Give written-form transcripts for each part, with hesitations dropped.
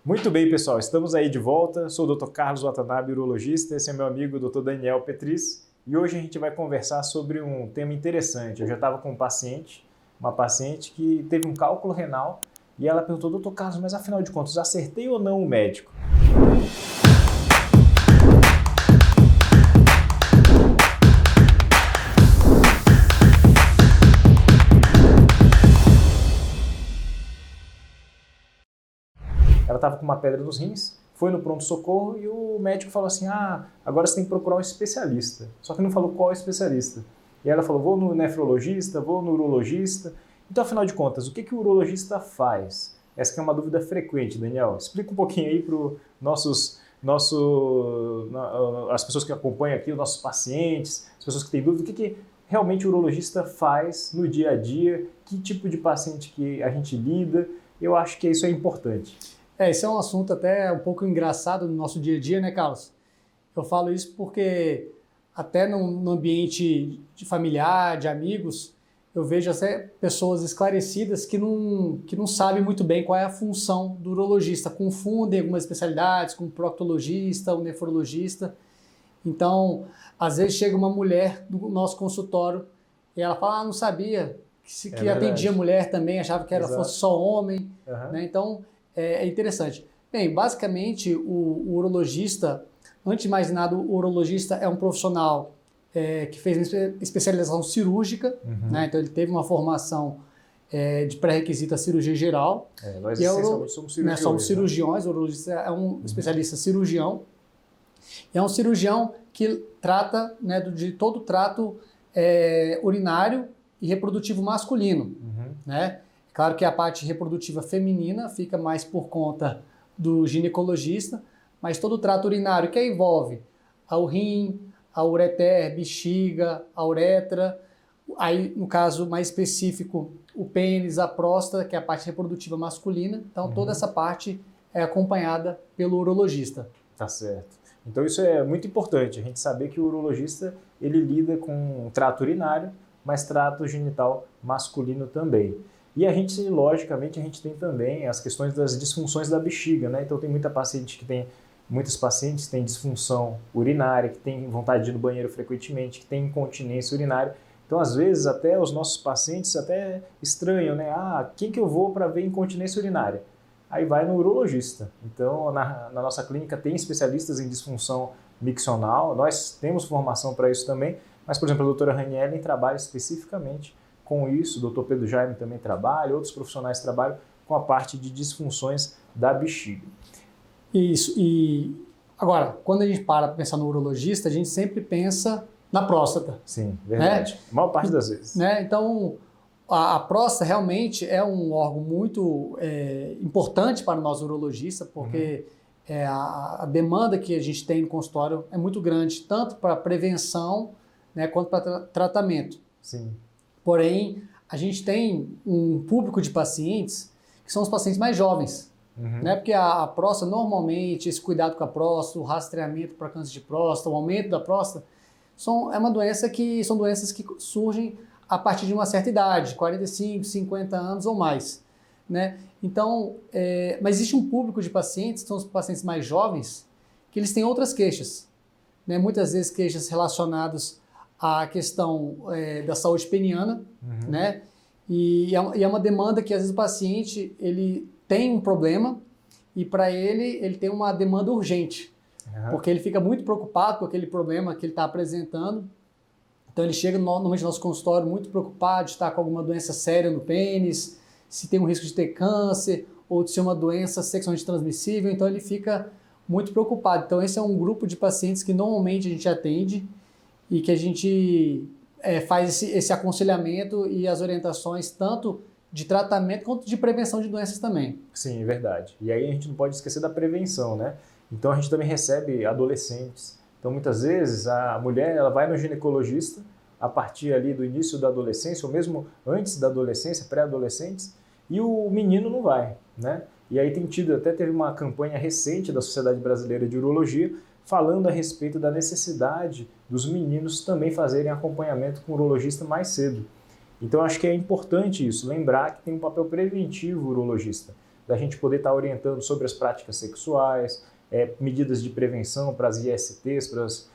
Muito bem, pessoal, estamos aí de volta. Sou o Dr. Carlos Watanabe, urologista. Esse é meu amigo Dr. Daniel Petris. E hoje a gente vai conversar sobre um tema interessante. Eu já estava com uma paciente que teve um cálculo renal e ela perguntou: Dr. Carlos, mas afinal de contas, acertei ou não o médico? Ela estava com uma pedra nos rins, foi no pronto-socorro e o médico falou assim: agora você tem que procurar um especialista. Só que não falou qual especialista. E ela falou: vou no nefrologista, vou no urologista. Então, afinal de contas, o que o urologista faz? Essa que é uma dúvida frequente, Daniel. Explica um pouquinho aí para as pessoas que acompanham aqui, os nossos pacientes, as pessoas que têm dúvida, o que realmente o urologista faz no dia a dia, que tipo de paciente que a gente lida. Eu acho que isso é importante. Esse é um assunto até um pouco engraçado no nosso dia a dia, né, Carlos? Eu falo isso porque até no ambiente de familiar, de amigos, eu vejo até pessoas esclarecidas que não sabem muito bem qual é a função do urologista, confundem algumas especialidades com o proctologista, o nefrologista. Então, às vezes chega uma mulher do nosso consultório e ela fala: não sabia que atendia mulher também, achava que fosse só homem. Uhum. Né? Então, é interessante. Bem, basicamente, o urologista, antes de mais nada, o urologista é um profissional que fez especialização cirúrgica, né? Então ele teve uma formação de pré-requisito a cirurgia geral. Nós essencialmente somos cirurgiões. Nós somos cirurgiões, o urologista é um especialista cirurgião. É um cirurgião que trata, né, de todo o trato urinário e reprodutivo masculino, né? Claro que a parte reprodutiva feminina fica mais por conta do ginecologista, mas todo o trato urinário que envolve o rim, a ureter, bexiga, a uretra, aí no caso mais específico o pênis, a próstata, que é a parte reprodutiva masculina, então toda essa parte é acompanhada pelo urologista. Tá certo. Então isso é muito importante, a gente saber que o urologista ele lida com trato urinário, mas trato genital masculino também. E logicamente, a gente tem também as questões das disfunções da bexiga, né? Então tem muitas pacientes que têm disfunção urinária, que têm vontade de ir no banheiro frequentemente, que têm incontinência urinária. Então, às vezes, até os nossos pacientes até estranham, né? Quem que eu vou para ver incontinência urinária? Aí vai no urologista. Então, na nossa clínica tem especialistas em disfunção miccional, nós temos formação para isso também, mas, por exemplo, a doutora Ranielen trabalha especificamente com isso, o Dr. Pedro Jaime também trabalha, outros profissionais trabalham com a parte de disfunções da bexiga. Isso, e agora, quando a gente para pensar no urologista, a gente sempre pensa na próstata. Sim, verdade. Né? A maior parte das vezes. Né? Então, a próstata realmente é um órgão muito importante para nós urologistas, porque a demanda que a gente tem no consultório é muito grande, tanto para prevenção, né, quanto para tratamento. Sim. Porém, a gente tem um público de pacientes que são os pacientes mais jovens, né? Porque a próstata, normalmente, esse cuidado com a próstata, o rastreamento para câncer de próstata, o aumento da próstata, são doenças que surgem a partir de uma certa idade, 45, 50 anos ou mais, né? Então, mas existe um público de pacientes, que são os pacientes mais jovens, que eles têm outras queixas, né? Muitas vezes queixas relacionadas a questão da saúde peniana, né? E é uma demanda que às vezes o paciente ele tem um problema e para ele tem uma demanda urgente, porque ele fica muito preocupado com aquele problema que ele está apresentando. Então ele chega normalmente no nosso consultório muito preocupado de estar com alguma doença séria no pênis, se tem um risco de ter câncer ou de ser uma doença sexualmente transmissível, então ele fica muito preocupado. Então esse é um grupo de pacientes que normalmente a gente atende e que a gente faz esse aconselhamento e as orientações tanto de tratamento quanto de prevenção de doenças também. Sim, é verdade. E aí a gente não pode esquecer da prevenção, né? Então a gente também recebe adolescentes. Então muitas vezes a mulher ela vai no ginecologista a partir ali do início da adolescência ou mesmo antes da adolescência, pré-adolescentes, e o menino não vai, né? E aí teve uma campanha recente da Sociedade Brasileira de Urologia falando a respeito da necessidade dos meninos também fazerem acompanhamento com o urologista mais cedo. Então acho que é importante isso, lembrar que tem um papel preventivo o urologista. da gente poder estar orientando sobre as práticas sexuais, medidas de prevenção para as ISTs, para as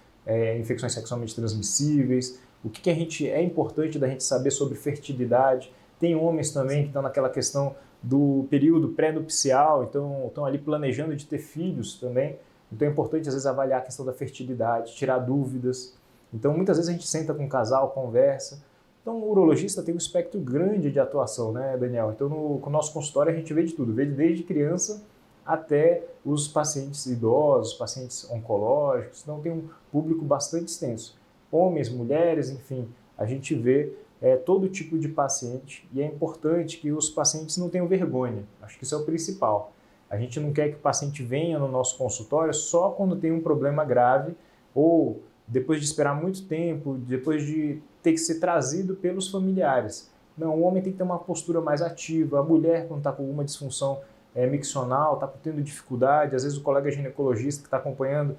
infecções sexualmente transmissíveis, o que é importante da gente saber sobre fertilidade. Tem homens também que estão naquela questão do período pré-nupcial, então estão ali planejando de ter filhos também. Então é importante às vezes avaliar a questão da fertilidade, tirar dúvidas. Então muitas vezes a gente senta com um casal, conversa. Então o urologista tem um espectro grande de atuação, né, Daniel? Então com o nosso consultório a gente vê de tudo, vê desde criança até os pacientes idosos, pacientes oncológicos. Então tem um público bastante extenso. Homens, mulheres, enfim, a gente vê todo tipo de paciente e é importante que os pacientes não tenham vergonha. Acho que isso é o principal. A gente não quer que o paciente venha no nosso consultório só quando tem um problema grave ou depois de esperar muito tempo, depois de ter que ser trazido pelos familiares. Não, o homem tem que ter uma postura mais ativa, a mulher quando está com alguma disfunção miccional, está tendo dificuldade, às vezes o colega ginecologista que está acompanhando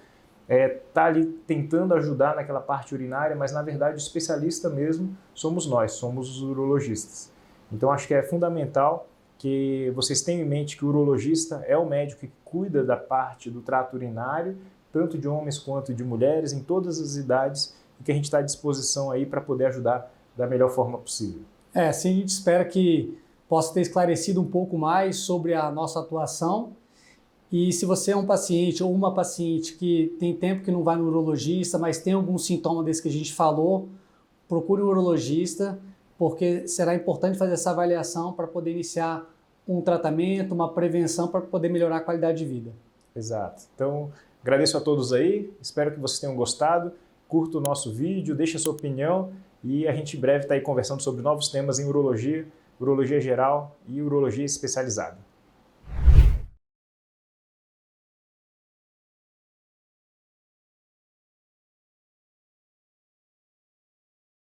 está ali tentando ajudar naquela parte urinária, mas na verdade o especialista mesmo somos nós, somos os urologistas. Então acho que é fundamental que vocês tenham em mente que o urologista é o médico que cuida da parte do trato urinário, tanto de homens quanto de mulheres, em todas as idades, e que a gente está à disposição aí para poder ajudar da melhor forma possível. Sim, a gente espera que possa ter esclarecido um pouco mais sobre a nossa atuação. E se você é um paciente ou uma paciente que tem tempo que não vai no urologista, mas tem algum sintoma desse que a gente falou, procure um urologista, porque será importante fazer essa avaliação para poder iniciar um tratamento, uma prevenção para poder melhorar a qualidade de vida. Exato. Então, agradeço a todos aí, espero que vocês tenham gostado, curta o nosso vídeo, deixe a sua opinião e a gente em breve está aí conversando sobre novos temas em urologia, urologia geral e urologia especializada.